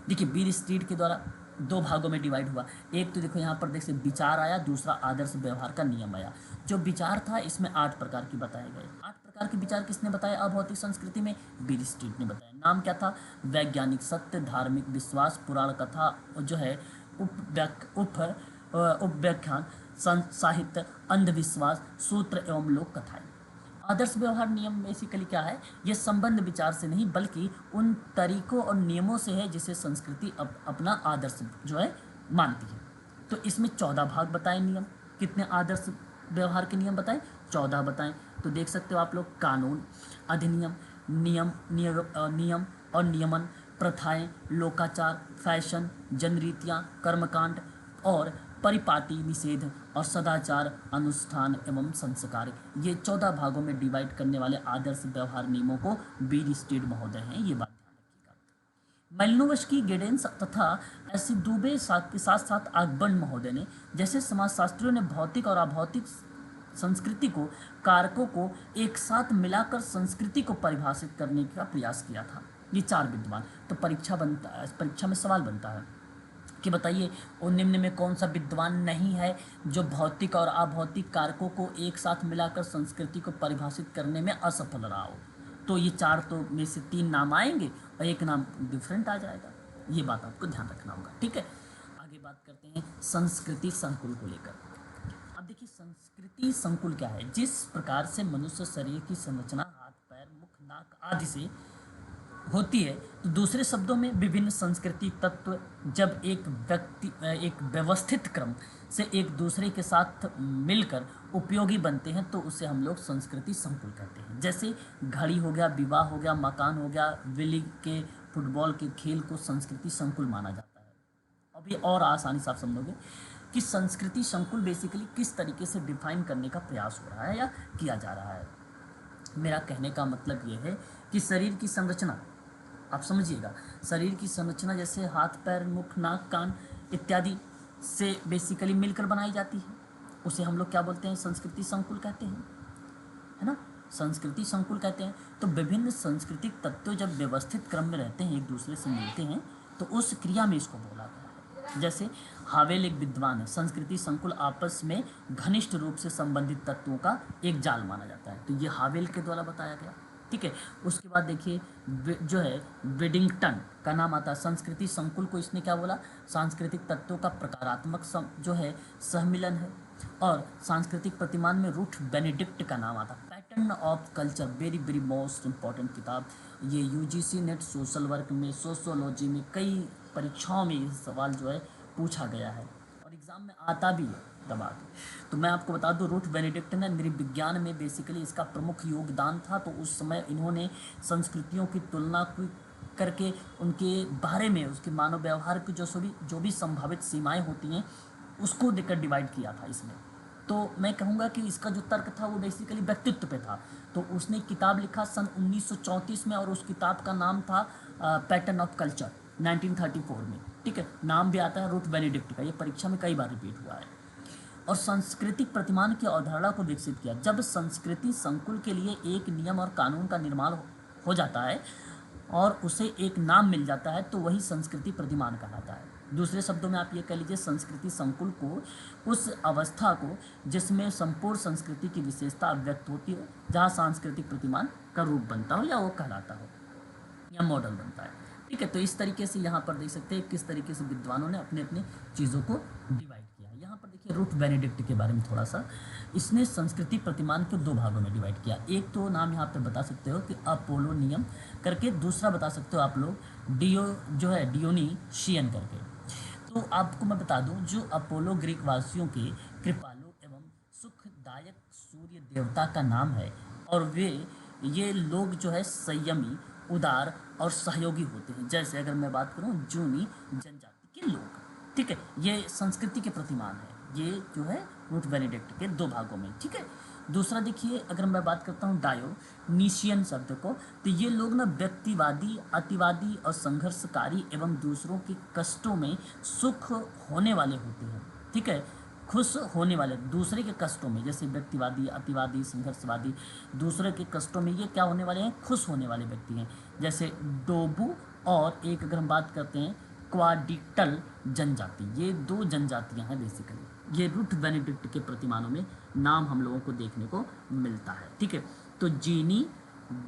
देखिए बीरिस्टीड के द्वारा 2 भागों में डिवाइड हुआ। एक तो देखो यहाँ पर देखिए विचार आया, दूसरा आदर्श व्यवहार का नियम आया। जो विचार था इसमें 8 प्रकार की बताए गए। 8 प्रकार के विचार किसने बताया अभौतिक संस्कृति में, बीरिस्टीड ने बताया। नाम क्या था, वैज्ञानिक सत्य, धार्मिक विश्वास, पुराण कथा जो है, उपव्याख्यान, साहित्य, अंधविश्वास, सूत्र एवं लोक कथाएं। आदर्श व्यवहार नियम बेसिकली क्या है, ये संबंध विचार से नहीं बल्कि उन तरीकों और नियमों से है जिसे संस्कृति अपना आदर्श जो है मानती है। तो इसमें 14 भाग बताए नियम। कितने आदर्श व्यवहार के नियम बताएं, 14 बताएं। तो देख सकते हो आप लोग, कानून, अधिनियम, नियम और नियमन, प्रथाएं, लोकाचार, फैशन, जनरीतियाँ, कर्मकांड और परिपाटी, निषेध और सदाचार, अनुष्ठान एवं संस्कार। ये 14 भागों में डिवाइड करने वाले आदर्श व्यवहार नियमों को बीरिस्टीड महोदय हैं, ये बात ध्यान रखिएगा। मेलिनोवस्की, गेडेंस तथा ऐसी दुबे के साथ साथ अकबर महोदय ने जैसे समाजशास्त्रियों ने भौतिक और अभौतिक संस्कृति को कारकों को एक साथ मिलाकर संस्कृति को परिभाषित करने का प्रयास किया था। ये 4 विद्वान। तो परीक्षा में सवाल बनता है कि बताइए और निम्न में कौन सा विद्वान नहीं है जो भौतिक और अभौतिक कारकों को एक साथ मिलाकर संस्कृति को परिभाषित करने में असफल रहा हो। तो ये 4 तो में से 3 नाम आएंगे और एक नाम डिफरेंट आ जाएगा, ये बात आपको ध्यान रखना होगा। ठीक है, आगे बात करते हैं संस्कृति संकुल को लेकर। अब देखिए संस्कृति संकुल क्या है, जिस प्रकार से मनुष्य शरीर की संरचना हाथ, पैर, मुख, नाक आदि से होती है, तो दूसरे शब्दों में विभिन्न संस्कृति तत्व जब एक व्यवस्थित क्रम से एक दूसरे के साथ मिलकर उपयोगी बनते हैं तो उसे हम लोग संस्कृति संकुल कहते हैं। जैसे घड़ी हो गया, विवाह हो गया, मकान हो गया, विली के फुटबॉल के खेल को संस्कृति संकुल माना जाता है। अभी और आसानी से आप समझोगे कि संस्कृति संकुल बेसिकली किस तरीके से डिफाइन करने का प्रयास हो रहा है या किया जा रहा है। मेरा कहने का मतलब ये है कि शरीर की संरचना, आप समझिएगा, शरीर की संरचना जैसे हाथ, पैर, मुख, नाक, कान इत्यादि से बेसिकली मिलकर बनाई जाती है, उसे हम लोग क्या बोलते हैं, संस्कृति संकुल कहते हैं, है ना, संस्कृति संकुल कहते हैं। तो विभिन्न सांस्कृतिक तत्व जब व्यवस्थित क्रम में रहते हैं, एक दूसरे से मिलते हैं, तो उस क्रिया में इसको बोला गया है। जैसे हावेल एक विद्वान है, संस्कृति संकुल आपस में घनिष्ठ रूप से संबंधित तत्वों का एक जाल माना जाता है, तो ये हावेल के द्वारा बताया गया। ठीक है, उसके बाद देखिए जो है विडिंगटन का नाम आता है। संस्कृति संकुल को इसने क्या बोला, सांस्कृतिक तत्वों का प्रकारात्मक जो है सहमिलन है। और सांस्कृतिक प्रतिमान में रूथ बेनेडिक्ट का नाम आता है। Pattern of culture, very very most important किताब, ये यूजीसी नेट सोशल वर्क में, सोशोलॉजी में, कई परीक्षाओं में ये सवाल जो है पूछा गया है और एग्ज़ाम में आता भी है दबा के। तो मैं आपको बता दूं, रूथ बेनेडिक्ट ने नृविज्ञान में बेसिकली इसका प्रमुख योगदान था। तो उस समय इन्होंने संस्कृतियों की तुलना करके उनके बारे में, उसके मानव व्यवहार की जो भी संभावित सीमाएं होती हैं उसको देकर डिवाइड किया था इसमें। तो मैं कहूँगा कि इसका जो तर्क था वो बेसिकली व्यक्तित्व पे था। तो उसने किताब लिखा सन 1934 में और उस किताब का नाम था पैटर्न ऑफ कल्चर 1934 में। ठीक है, नाम भी आता है रूथ बेनेडिक्ट का, ये परीक्षा में कई बार रिपीट हुआ है। और सांस्कृतिक प्रतिमान की अवधारणा को विकसित किया। जब संस्कृति संकुल के लिए एक नियम और कानून का निर्माण हो जाता है और उसे एक नाम मिल जाता है तो वही संस्कृति प्रतिमान कहलाता है। दूसरे शब्दों में आप ये कह लीजिए, संस्कृति संकुल को उस अवस्था को जिसमें संपूर्ण संस्कृति की विशेषता व्यक्त होती हो, जहाँ सांस्कृतिक प्रतिमान का रूप बनता हो या वो कहलाता हो या मॉडल बनता है। ठीक है, तो इस तरीके से यहाँ पर देख सकते हैं किस तरीके से विद्वानों ने अपने अपने चीज़ों को डिवाइड किया है। यहाँ पर देखिए रूथ बेनेडिक्ट के बारे में थोड़ा सा, इसने संस्कृति प्रतिमान को दो भागों में डिवाइड किया। एक तो नाम यहाँ पे बता सकते हो कि अपोलो नियम करके, दूसरा बता सकते हो आप लोग डियोनीशियन करके। तो आपको मैं बता दूं, जो अपोलो ग्रीक वासियों के कृपालु एवं सुखदायक सूर्य देवता का नाम है और ये लोग जो है संयमी, उदार और सहयोगी होते हैं। जैसे अगर मैं बात करूं जूनी जनजाति के लोग, ठीक है, ये संस्कृति के प्रतिमान है। ये जो है रूथ बेनेडिक्ट के दो भागों में। ठीक है, दूसरा देखिए, अगर मैं बात करता हूँ डायोनीशियन शब्द को, तो ये लोग ना व्यक्तिवादी, अतिवादी और संघर्षकारी एवं दूसरों के कष्टों में सुख होने वाले होते हैं। ठीक है, खुश होने वाले, दूसरे के कष्टों में, जैसे व्यक्तिवादी, अतिवादी, संघर्षवादी, दूसरे के कष्टों में ये क्या होने वाले हैं, खुश होने वाले व्यक्ति हैं। जैसे डोबू और एक अगर हम बात करते हैं क्वाडिटल जनजाति, ये दो जनजातियां हैं बेसिकली। ये रूथ बेनेडिक्ट के प्रतिमानों में नाम हम लोगों को देखने को मिलता है। ठीक है, तो जीनी,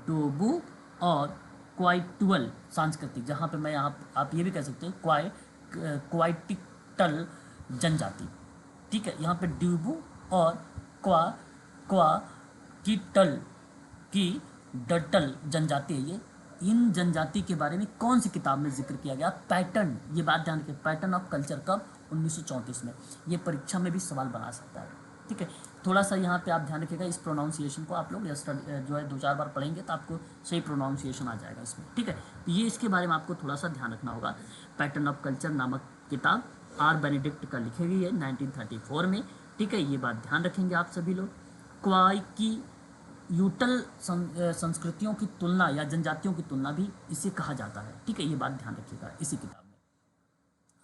डोबू और क्वाइटुअल सांस्कृतिक, जहाँ पे मैं आप ये भी कह सकते हैं क्वाइटिटल जनजाति। ठीक है, यहाँ पे ड्यूबू और क्वाकिटल की डटल जनजाति है। ये इन जनजाति के बारे में कौन सी किताब में जिक्र किया गया, पैटर्न, ये बात ध्यान रखिए, पैटर्न ऑफ कल्चर कब, 1934 में। ये परीक्षा में भी सवाल बना सकता है। ठीक है, थोड़ा सा यहाँ पे आप ध्यान रखिएगा, इस प्रोनाउंसिएशन को आप लोग जो है 2-4 बार पढ़ेंगे तो आपको सही प्रोनाउंसिएशन आ जाएगा इसमें। ठीक है, तो ये इसके बारे में आपको थोड़ा सा ध्यान रखना होगा। पैटर्न ऑफ कल्चर नामक किताब आर बेनेडिक्ट का लिखी गई है 1934 में। ठीक है, ये बात ध्यान रखेंगे आप सभी लोग। क्वाइकियूटल संस्कृतियों की तुलना या जनजातियों की तुलना भी इसे कहा जाता है। ठीक है, ये बात ध्यान रखिएगा इसी किताब में।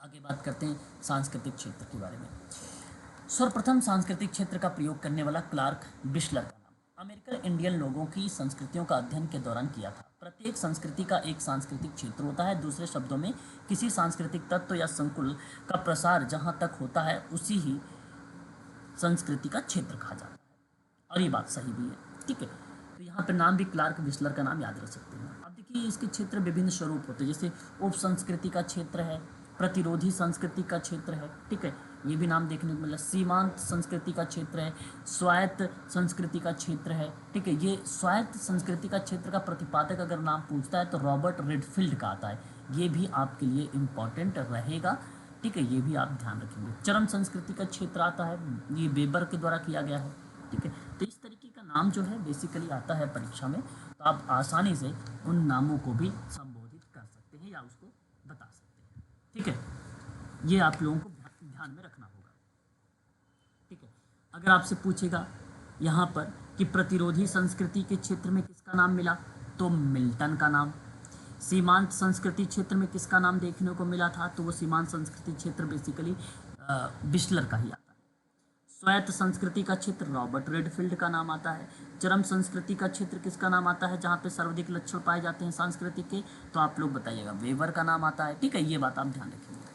आगे बात करते हैं सांस्कृतिक क्षेत्र के बारे में। सर्वप्रथम सांस्कृतिक क्षेत्र का प्रयोग करने वाला क्लार्क बिशलर का नाम अमेरिकन इंडियन लोगों की संस्कृतियों का अध्ययन के दौरान किया था। प्रत्येक संस्कृति का एक सांस्कृतिक क्षेत्र होता है। दूसरे शब्दों में, किसी सांस्कृतिक तत्व या संकुल का प्रसार जहाँ तक होता है उसी ही संस्कृति का क्षेत्र कहा जाता है। और ये बात सही भी है। ठीक है, तो यहाँ पे नाम भी क्लार्क बिशलर का नाम याद रख सकते हैं। अब देखिए, इसके क्षेत्र विभिन्न स्वरूप होते हैं, जैसे उप संस्कृति का क्षेत्र है, प्रतिरोधी संस्कृति का क्षेत्र है। ठीक है, ये भी नाम देखने को मिला। सीमांत संस्कृति का क्षेत्र है, स्वायत्त संस्कृति का क्षेत्र है। ठीक है, ये स्वायत्त संस्कृति का क्षेत्र का प्रतिपादक अगर नाम पूछता है तो रॉबर्ट रेडफील्ड का आता है। ये भी आपके लिए इम्पॉर्टेंट रहेगा। ठीक है, ये भी आप ध्यान रखेंगे। चरम संस्कृति का क्षेत्र आता है, ये वेबर के द्वारा किया गया है। ठीक है, तो इस तरीके का नाम जो है बेसिकली आता है परीक्षा में, तो आप आसानी से उन नामों को भी संबोधित कर सकते हैं या उसको बता सकते हैं। ठीक है, ये आप लोगों को ध्यान में रखना होगा। ठीक है, अगर आपसे पूछेगा यहाँ पर कि प्रतिरोधी संस्कृति के क्षेत्र में किसका नाम मिला, तो मिल्टन का नाम। सीमांत संस्कृति क्षेत्र में किसका नाम देखने को मिला था, तो वो सीमांत संस्कृति क्षेत्र बेसिकली बिशलर का ही आता है। स्वायत्त संस्कृति का क्षेत्र रॉबर्ट रेडफील्ड का नाम आता है। चरम संस्कृति का क्षेत्र किसका नाम आता है, जहाँ पे सर्वाधिक लक्षण पाए जाते हैं सांस्कृतिक के, तो आप लोग बताइएगा, वेबर का नाम आता है। ठीक है, ये बात आप ध्यान रखिएगा।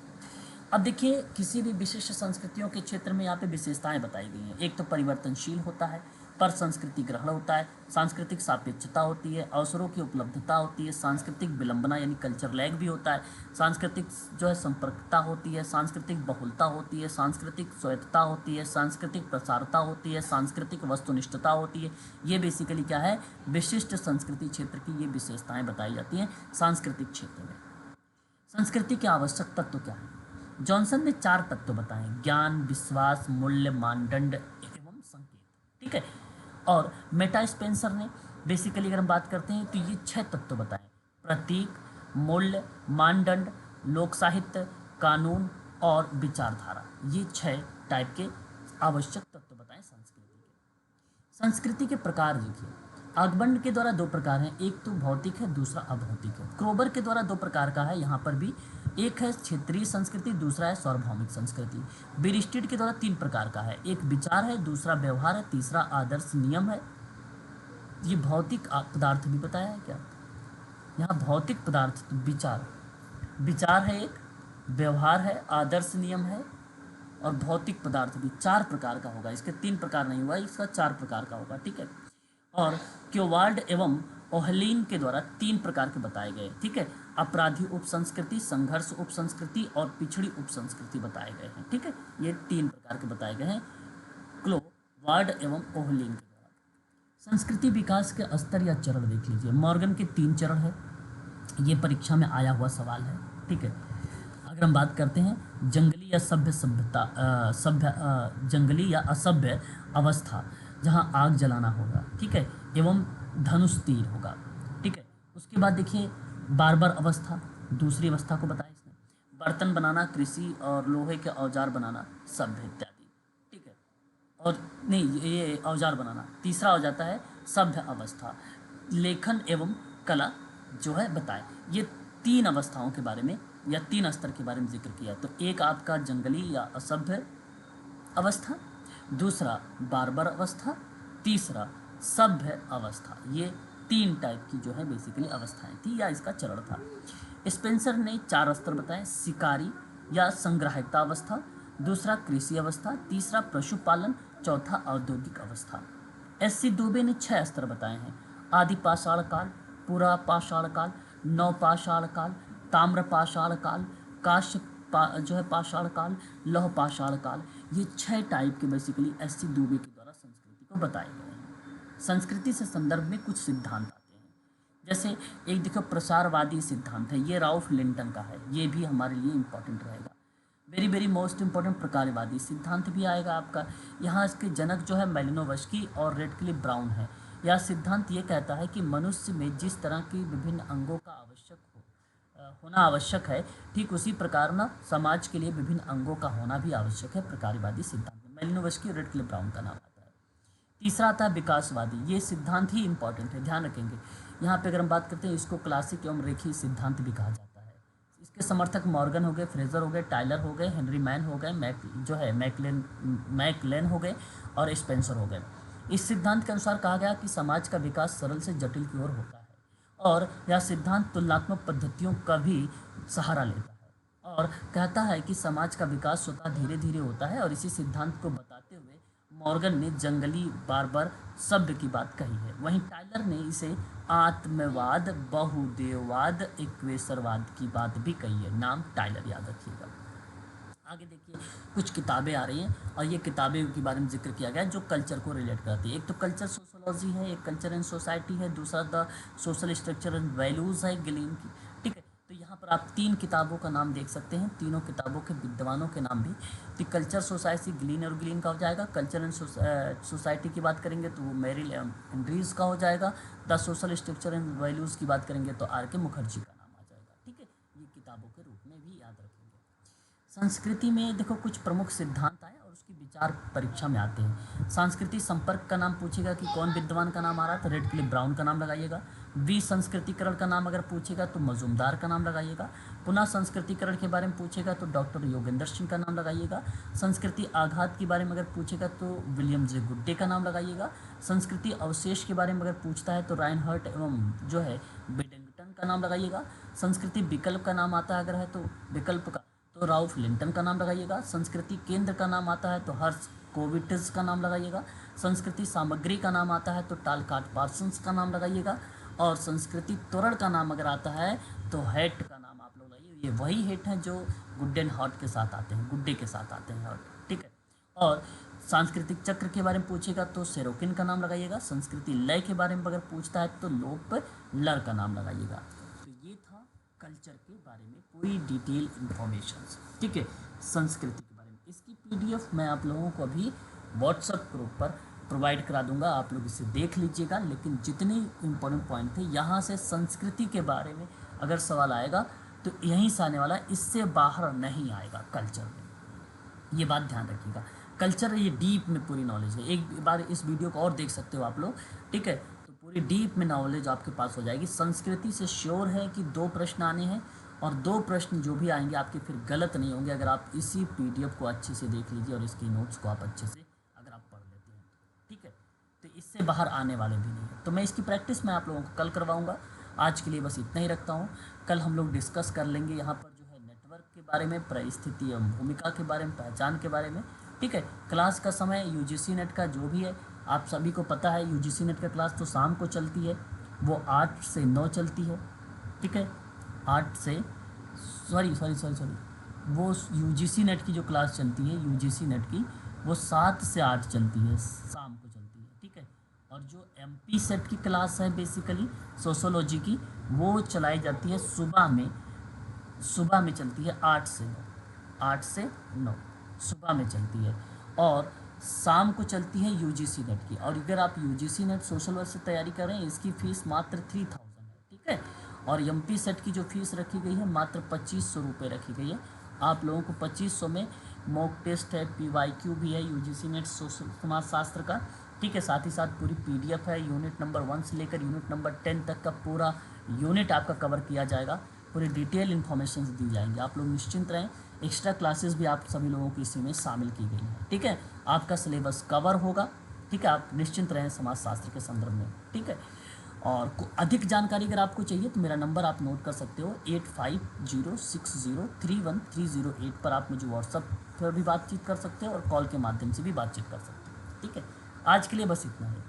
अब देखिए, किसी भी विशिष्ट संस्कृतियों के क्षेत्र में यहाँ पे विशेषताएं बताई गई हैं। एक तो परिवर्तनशील होता है, पर संस्कृति ग्रहण होता है, सांस्कृतिक सापेक्षता होती है, अवसरों की उपलब्धता होती है, सांस्कृतिक विलंबना यानी कल्चर लैग भी होता है, सांस्कृतिक जो है संपर्कता होती है, सांस्कृतिक बहुलता होती है, सांस्कृतिक स्वायत्तता होती है, सांस्कृतिक प्रसारता होती है, सांस्कृतिक वस्तुनिष्ठता होती है। ये बेसिकली क्या है, विशिष्ट संस्कृति क्षेत्र की ये विशेषताएं बताई जाती हैं सांस्कृतिक क्षेत्र में। संस्कृति के आवश्यक तत्व क्या है, जॉनसन ने 4 तत्व बताए, ज्ञान, विश्वास, मूल्य, मानदंड एवं संकेत, ठीक है। और मेटा स्पेंसर ने बेसिकली अगर हम बात करते हैं तो ये 6 तत्व बताए, प्रतीक, मूल्य, मानदंड, लोक साहित्य, कानून और विचारधारा। ये 6 टाइप के आवश्यक तत्व बताएं संस्कृति के। संस्कृति के प्रकार देखिए, आगमन के द्वारा 2 प्रकार हैं, एक तो भौतिक है, दूसरा अभौतिक है। क्रोबर के द्वारा 2 प्रकार का है यहाँ पर भी, एक है क्षेत्रीय संस्कृति, दूसरा है सार्वभौमिक संस्कृति। बिरिस्टिड के द्वारा 3 प्रकार का है, एक विचार है, दूसरा व्यवहार है, तीसरा आदर्श नियम है। ये भौतिक पदार्थ भी बताया है क्या, यहाँ भौतिक पदार्थ तो विचार है, एक व्यवहार है, आदर्श नियम है और भौतिक पदार्थ भी 4 प्रकार का होगा। इसके 3 प्रकार नहीं हुआ, इसका 4 प्रकार का होगा, ठीक है। और क्योवाल्ड एवं ओहलीन के द्वारा 3 प्रकार के बताए गए, ठीक है। अपराधी उप संस्कृति, संघर्ष उप संस्कृति और पिछड़ी उप संस्कृति बताए गए हैं, ठीक है। ये 3 प्रकार के बताए गए हैं क्योवाल्ड एवं ओहलीन के द्वारा। संस्कृति विकास के स्तर या चरण देख लीजिए, मॉर्गन के 3 चरण है, ये परीक्षा में आया हुआ सवाल है, ठीक है। अगर हम बात करते हैं जंगली या जंगली या असभ्य अवस्था, जहाँ आग जलाना होगा, ठीक है, एवं धनुष तीर होगा, ठीक है। उसके बाद देखिए बार्बर अवस्था, दूसरी अवस्था को बताया इसने, बर्तन बनाना, कृषि और लोहे के औजार बनाना, सभ्य इत्यादि, ठीक है। और नहीं, ये औजार बनाना, तीसरा हो जाता है सभ्य अवस्था, लेखन एवं कला जो है बताए। ये 3 अवस्थाओं के बारे में या 3 स्तर के बारे में जिक्र किया। तो एक आपका जंगली या असभ्य अवस्था, दूसरा बार्बर अवस्था, तीसरा सभ्य अवस्था। ये 3 टाइप की जो है बेसिकली अवस्थाएं थी या इसका चरण था। स्पेंसर ने 4 स्तर बताए, शिकारी या संग्राहकता अवस्था, दूसरा कृषि अवस्था, तीसरा पशुपालन, चौथा औद्योगिक अवस्था। एस.सी. दुबे ने 6 स्तर बताए हैं, आदि पाषाण काल, पूरा पाषाण काल, नवपाषाण काल, ताम्र पाषाण काल, जो है पाषाण काल, लौह पाषाण काल। ये 6 टाइप के बेसिकली एस.सी. दुबे के द्वारा संस्कृति को बताए गए हैं। संस्कृति से संदर्भ में कुछ सिद्धांत आते हैं, जैसे एक देखो प्रसारवादी सिद्धांत है, ये राउफ लिंटन का है, ये भी हमारे लिए इम्पोर्टेंट रहेगा। वेरी वेरी मोस्ट इंपॉर्टेंट प्रकारवादी सिद्धांत भी आएगा आपका। यहाँ इसके जनक जो है मेलिनोवस्की और रेडक्लिफ ब्राउन है। यह सिद्धांत ये कहता है कि मनुष्य में जिस तरह की विभिन्न अंगों का होना आवश्यक है, ठीक उसी प्रकार ना समाज के लिए विभिन्न अंगों का होना भी आवश्यक है। प्रकारवादी सिद्धांत मेलिनोवस्की और रेडक्लिफ ब्राउन का नाम आता है। तीसरा आता है विकासवादी, ये सिद्धांत ही इंपॉर्टेंट है, ध्यान रखेंगे। यहाँ पे अगर हम बात करते हैं, इसको क्लासिक एवं रेखीय सिद्धांत भी कहा जाता है। इसके समर्थक मॉर्गन हो गए, फ्रेजर हो गए, टाइलर हो गए, हेनरी मैन हो गए, मैकलेन हो गए और स्पेंसर हो गए। इस सिद्धांत के अनुसार कहा गया कि समाज का विकास सरल से जटिल की ओर होता है और यह सिद्धांत तुलनात्मक पद्धतियों का भी सहारा लेता है और कहता है कि समाज का विकास स्वतः धीरे धीरे होता है। और इसी सिद्धांत को बताते हुए मॉर्गन ने जंगली बार्बर शब्द की बात कही है, वहीं टाइलर ने इसे आत्मवाद, बहुदेववाद, इक्वेशरवाद की बात भी कही है। नाम टाइलर याद रखिएगा। आगे देखिए कुछ किताबें आ रही हैं और ये किताबें के बारे में जिक्र किया गया है जो कल्चर को रिलेट करती है। एक तो कल्चर सोशोलॉजी है, एक कल्चर एंड सोसाइटी है, दूसरा the social structure and values है गिलीन की, ठीक है। तो यहाँ पर आप 3 किताबों का नाम देख सकते हैं, तीनों किताबों के विद्वानों के नाम भी। तो कल्चर सोसाइटी गिलीन और गिलीन का हो जाएगा, कल्चर एंड सोसाइटी की बात करेंगे तो वो मेरिल एंड्रीज का हो जाएगा, the social structure and values की बात करेंगे तो आर के मुखर्जी का नाम आ जाएगा, ठीक है। ये किताबों के रूप में भी याद रखेंगे। संस्कृति में देखो कुछ प्रमुख सिद्धांत आए और उसकी विचार परीक्षा में आते हैं। सांस्कृतिक संपर्क का नाम पूछेगा कि कौन विद्वान का नाम आ रहा है तो रेडक्लिफ ब्राउन का नाम लगाइएगा। विसंस्कृतिकरण का नाम अगर पूछेगा तो मजुमदार का नाम लगाइएगा। पुनः संस्कृतिकरण के बारे में पूछेगा तो डॉक्टर योगेंद्र सिंह का नाम लगाइएगा। संस्कृति आघात के बारे में अगर पूछेगा तो विलियम जे गुड्डे का नाम लगाइएगा। संस्कृति अवशेष के बारे में अगर पूछता है तो राइनहर्ट एवं जो है बेडिंगटन का नाम लगाइएगा। संस्कृति विकल्प का नाम आता है अगर है तो विकल्प का तो राउफ लिंटन का नाम लगाइएगा। संस्कृति केंद्र का नाम आता है तो हर्ष कोविटिस का नाम लगाइएगा। संस्कृति सामग्री का नाम आता है तो टालकाट पार्सन्स का नाम लगाइएगा। और संस्कृति त्वरण का नाम अगर आता है तो हेट का नाम आप लोग लगाइए। ये वही हेट हैं जो गुड्डन हॉट के साथ आते हैं, गुड्डे के साथ आते हैं, ठीक है। और सांस्कृतिक चक्र के बारे में पूछेगा तो सेरोकिन का नाम लगाइएगा। संस्कृति लय के बारे में अगर पूछता है तो लोप लर का नाम लगाइएगा। तो ये था कल्चर के बारे में पूरी डिटेल इन्फॉर्मेशन, ठीक है। संस्कृति के बारे में। इसकी पीडीएफ मैं आप लोगों को अभी व्हाट्सएप ग्रुप पर प्रोवाइड करा दूंगा, आप लोग इसे देख लीजिएगा। लेकिन जितने इम्पोर्टेंट पॉइंट थे यहाँ से संस्कृति के बारे में अगर सवाल आएगा तो यहीं से आने वाला है, इससे बाहर नहीं आएगा कल्चर में, ये बात ध्यान रखिएगा। कल्चर ये डीप में पूरी नॉलेज है, एक बार इस वीडियो को और देख सकते हो आप लोग, ठीक है। तो पूरी डीप में नॉलेज आपके पास हो जाएगी। संस्कृति से श्योर है कि 2 प्रश्न आने हैं और 2 प्रश्न जो भी आएंगे आपके फिर गलत नहीं होंगे अगर आप इसी पीडीएफ को अच्छे से देख लीजिए और इसकी नोट्स को आप अच्छे से अगर आप पढ़ लेते हैं, ठीक है। तो इससे बाहर आने वाले भी नहीं है। तो मैं इसकी प्रैक्टिस मैं आप लोगों को कल करवाऊँगा। आज के लिए बस इतना ही रखता हूँ। कल हम लोग डिस्कस कर लेंगे यहाँ पर जो है नेटवर्क के बारे में, परिस्थिति एवं भूमिका के बारे में, पहचान के बारे में, ठीक है। क्लास का समय यूजीसी नेट का जो भी है आप सभी को पता है, यूजीसी नेट का क्लास तो शाम को चलती है, वो 8 से 9 चलती है, ठीक है। 8 से सॉरी वो यूजीसी नेट की जो क्लास चलती है यूजीसी नेट की, वो 7 से 8 चलती है, शाम को चलती है, ठीक है। और जो एमपी सेट की क्लास है बेसिकली सोशोलॉजी की, वो चलाई जाती है सुबह में चलती है 8 से 9 सुबह में चलती है। और शाम को चलती है यूजीसी नेट की। और अगर आप यूजीसी नेट सोशल वर्क से तैयारी कर रहे हैं, इसकी फ़ीस मात्र 3000 है, ठीक है। और एमपी सेट की जो फीस रखी गई है मात्र 2500 रुपये रखी गई है। आप लोगों को 2500 में मॉक टेस्ट है, पीवाईक्यू भी है यूजीसी नेट सोशल समाजशास्त्र का, ठीक है। साथ ही साथ पूरी पीडीएफ है, यूनिट नंबर 1 से लेकर यूनिट नंबर 10 तक का पूरा यूनिट आपका कवर किया जाएगा, पूरी डिटेल इन्फॉर्मेशन दी जाएंगी। आप लोग निश्चिंत रहें। एक्स्ट्रा क्लासेस भी आप सभी लोगों की इसी में शामिल की गई हैं, ठीक है। आपका सिलेबस कवर होगा, ठीक है। आप निश्चिंत रहें समाजशास्त्र के संदर्भ में, ठीक है। और अधिक जानकारी अगर आपको चाहिए तो मेरा नंबर आप नोट कर सकते हो 8506031308 पर। आप मुझे व्हाट्सएप पर भी बातचीत कर सकते हो और कॉल के माध्यम से भी बातचीत कर सकते हो, ठीक है। आज के लिए बस इतना है।